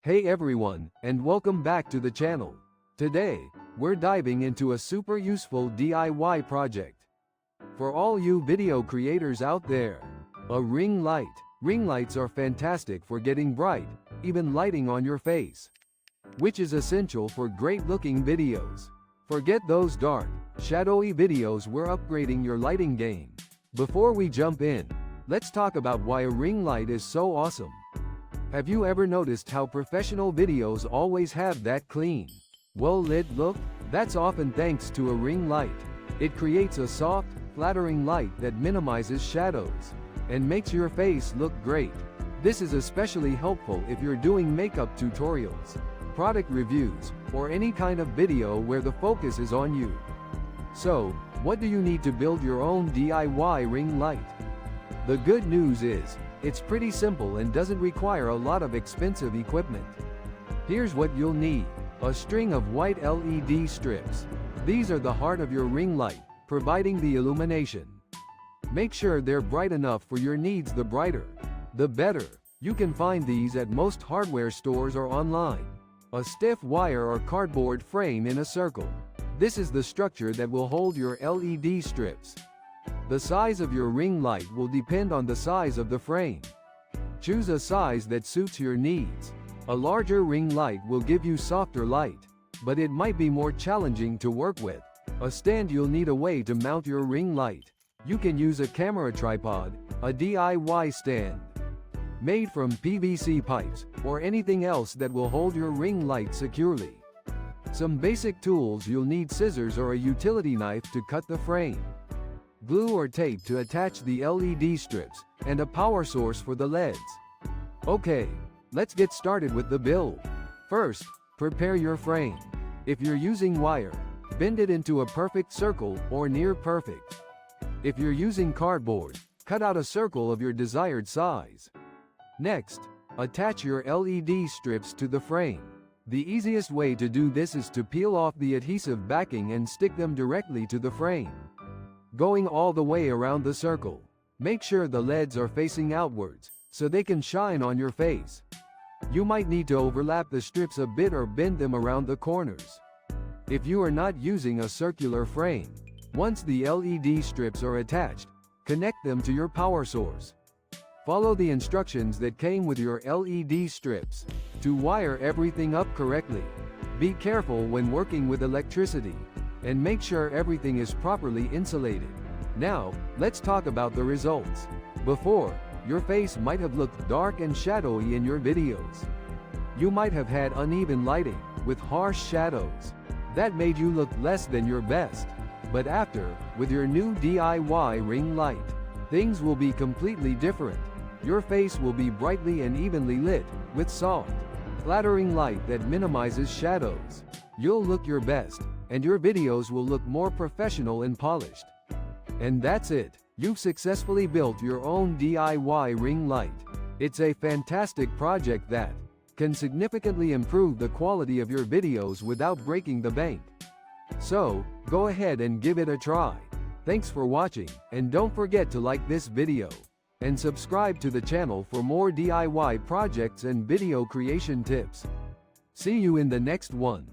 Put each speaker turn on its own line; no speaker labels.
Hey everyone, and welcome back to the channel. Today, we're diving into a super useful DIY project. For all you video creators out there, a ring light. Ring lights are fantastic for getting bright, even lighting on your face, which is essential for great-looking videos. Forget those dark, shadowy videos, we're upgrading your lighting game. Before we jump in, let's talk about why a ring light is so awesome. Have you ever noticed how professional videos always have that clean, well-lit look? That's often thanks to a ring light. It creates a soft, flattering light that minimizes shadows and makes your face look great. This is especially helpful if you're doing makeup tutorials, product reviews, or any kind of video where the focus is on you. So, what do you need to build your own DIY ring light? The good news is, it's pretty simple and doesn't require a lot of expensive equipment. Here's what you'll need: a string of white LED strips. These are the heart of your ring light, providing the illumination. Make sure they're bright enough for your needs. The brighter, the better. You can find these at most hardware stores or online. A stiff wire or cardboard frame in a circle. This is the structure that will hold your LED strips. The size of your ring light will depend on the size of the frame. Choose a size that suits your needs. A larger ring light will give you softer light, but it might be more challenging to work with. A stand. You'll need a way to mount your ring light. You can use a camera tripod, a DIY stand made from PVC pipes, or anything else that will hold your ring light securely. Some basic tools. You'll need scissors or a utility knife to cut the frame, glue or tape to attach the LED strips, and a power source for the LEDs. Okay, let's get started with the build. First, prepare your frame. If you're using wire, bend it into a perfect circle or near perfect. If you're using cardboard, cut out a circle of your desired size. Next, attach your LED strips to the frame. The easiest way to do this is to peel off the adhesive backing and stick them directly to the frame, going all the way around the circle. Make sure the LEDs are facing outwards, so they can shine on your face. You might need to overlap the strips a bit or bend them around the corners if you are not using a circular frame. Once the LED strips are attached, connect them to your power source. Follow the instructions that came with your LED strips to wire everything up correctly. Be careful when working with electricity, and make sure everything is properly insulated. Now, let's talk about the results. Before, your face might have looked dark and shadowy in your videos. You might have had uneven lighting, with harsh shadows. That made you look less than your best. But after, with your new DIY ring light, things will be completely different. Your face will be brightly and evenly lit, with soft, flattering light that minimizes shadows. You'll look your best, and your videos will look more professional and polished. And that's it. You've successfully built your own DIY ring light. It's a fantastic project that can significantly improve the quality of your videos without breaking the bank. So, go ahead and give it a try. Thanks for watching, and don't forget to like this video and subscribe to the channel for more DIY projects and video creation tips. See you in the next one.